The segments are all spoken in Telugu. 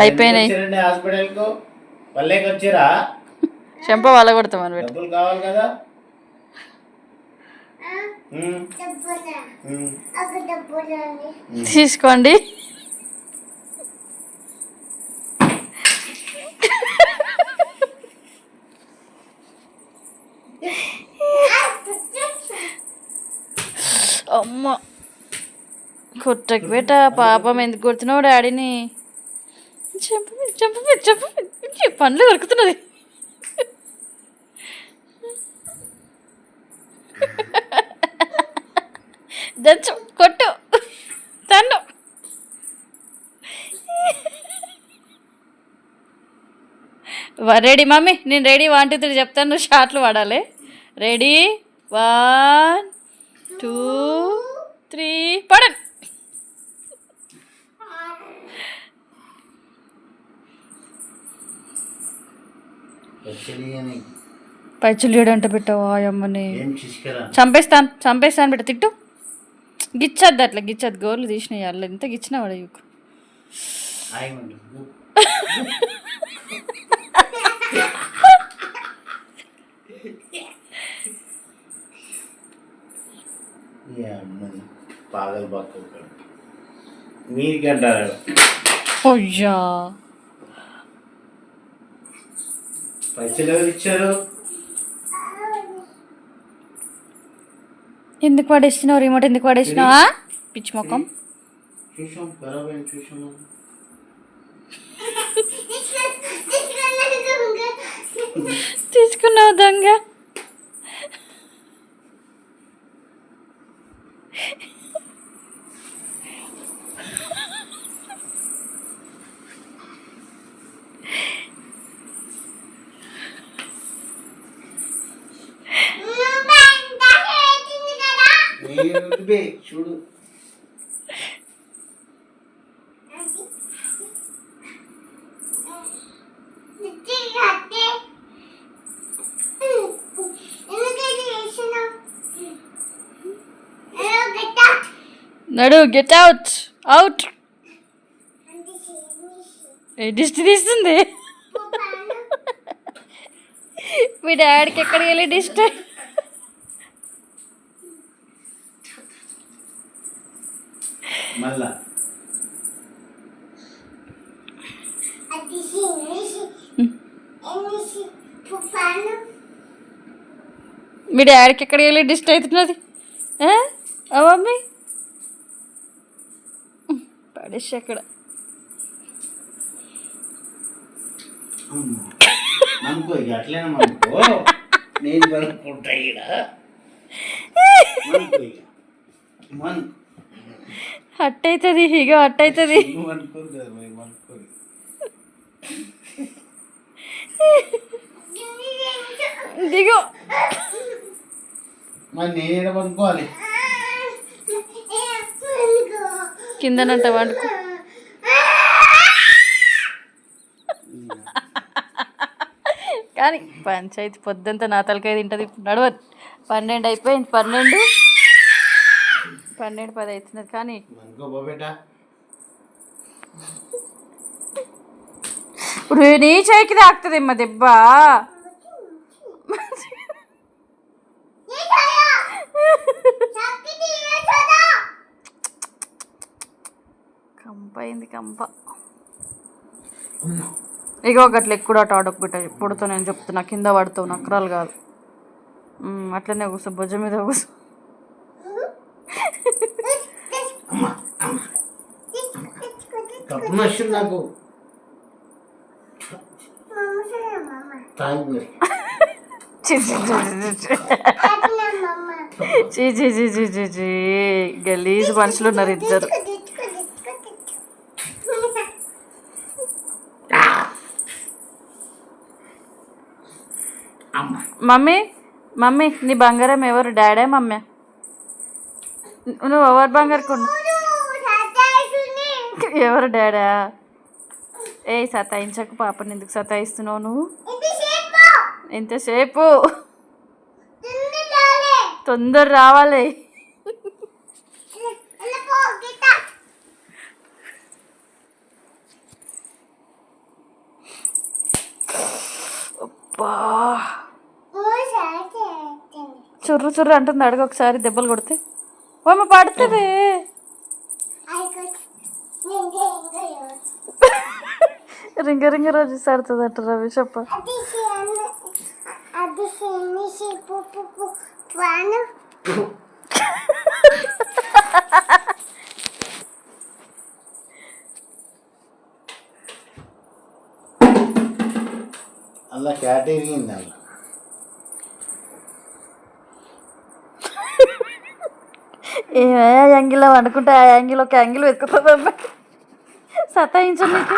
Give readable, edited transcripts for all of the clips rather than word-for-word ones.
అయిపోయినాయి. హాస్పిటల్కు పల్లెకి వచ్చారా? చెంప వాళ్ళ కొడతామని డబ్బులు కావాలి కదా. తీసుకోండి. అమ్మ కొట్టకు బేట, పాపం ఎందుకు కొడుతున్నావు డాడీని? చెప్పు పండ్లు కొరుకుతున్నది. దంచు కొట్టు తన్ను. రెడీ మమ్మీ, నేను రెడీ 1 2 3 చెప్తాను, నువ్వు షార్ట్లు వాడాలి. రెడీ 1 2 3 పడండి. పైచులీడు అంట పెట్టావా అమ్మని? చంపేస్తాను బిడ్డ, తిట్టు. గిచ్చద్దు, అట్లా గిచ్చద్దు. గోర్లు తీసినాయి అల్ల, ఎంత గిచ్చినా వాడకు. అయ్యా పైసలు ఎవరు ఇచ్చారు? ఎందుకు పడేసినావు రిమోట్? ఎందుకు పడేసినావా పిచ్చి మొక్కం? తీసుకున్నావు దొంగ. చూడు నడు, గెట్ అవుట్. దిష్టి తీస్తుంది మీ డాడీకి. ఎక్కడికి వెళ్ళి దిష్టి? మళ్ళా మీ డాడీకి ఎక్కడికి వెళ్ళి డిస్ట్ అవుతున్నది మమ్మీ? పడేసి అక్కడ హట్ అవుతుంది. ఇగో హట్ అవుతుంది. దిగు. కిందనంట వండుకో. కానీ పంచాయతీ పొద్దుంతా నా తలకాయ తింటుంది. నడవదు. 12 అయిపోయింది. 12 10 అవుతున్నది. కానీ ఇప్పుడు నీ చేయికి తాకుతుంది అమ్మ దెబ్బ. కంప అయింది కంప. ఇగో గట్ల ఎక్కువ అటు ఆడకు బిడ్డ. ఎప్పుడుతో నేను చెప్తున్నా, కింద పడుతావు, నక్కరాలు కాదు. అట్లనే కూర్చో, భుజం మీద కూర్చో. గలీజ్ మనుషులు ఉన్నారు ఇద్దరు. మమ్మీ నీ బంగారం ఎవరు? Daddy mummy? నువ్వు ఎవరు బంగారు కొను? ఎవరు డాడా? సతాయించకు పాపని. ఎందుకు సతాయిస్తున్నావు నువ్వు? ఎంతసేపు? తొందర రావాలి. అబ్బా చుర్రు చుర్రు అంటుంది. అడుగు ఒకసారి దెబ్బలు కొడితే ఓమ పడుతుంది. రింగ రింగ రోజు సడుతుంది అంట రవి చెప్ప. అలా క్యాట్ ఇరిగింది అలా. ఏమే యాంగిల్లో వండుకుంటే ఆ యాంగిల్ ఒక యాంగిల్ వెతుకుతుంది అమ్మాయి సతాయించు నీకు.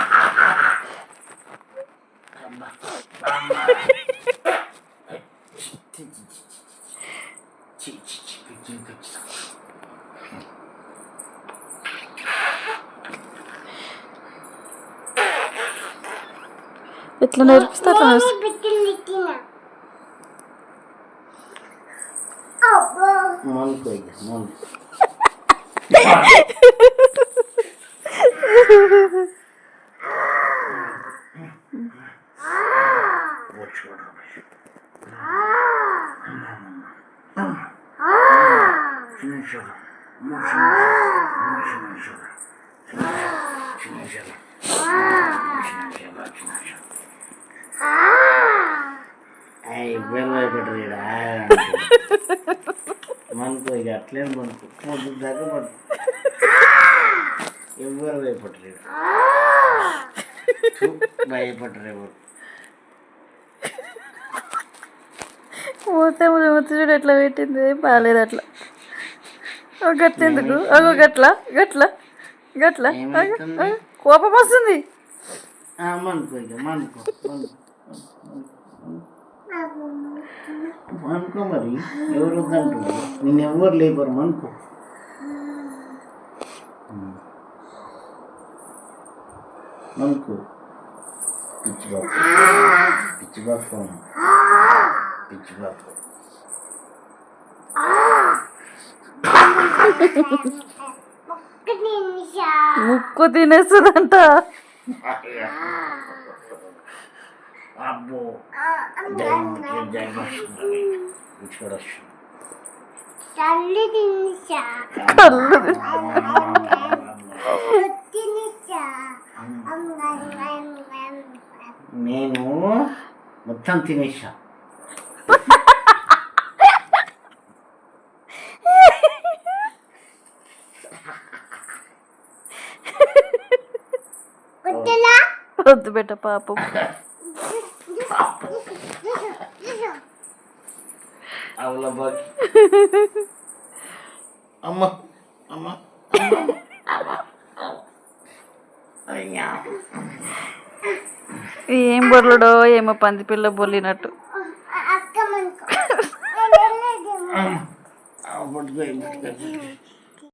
ఎట్లా నేర్పిస్తారు మనుకో ఇక మనుకో. భయపడ్డా మనకు ఇక అట్లే మనకు మొదటి దాకా పడు ఎవరు భయపడలేడు. భయపడరు ఎవరు. మూత మూత చూడు ఎట్లా పెట్టింది బాగాలేదు అట్లా. గట్ల ఎందుకు అగో గట్ల గట్ల గట్ల కోపం వస్తుంది. మనకు ఇక మనకు మనకో మరి ఎవరు వద్దంటున్నారు. నేను ఎవరు లేబరు మనకు. మనకు పిచ్చి బాబు పిచ్చి బాబు పిచ్చి బాబు. ముక్కు తినేస్తుందంట. అబ్బో నేను మొత్తం తినేసా. వద్దు బెట్ట పాపం. అవులా బాకి అమ్మ అమ్మ ఏం బొర్లుడో ఏమో పంది పిల్ల బొల్లినట్టు. పట్టుకో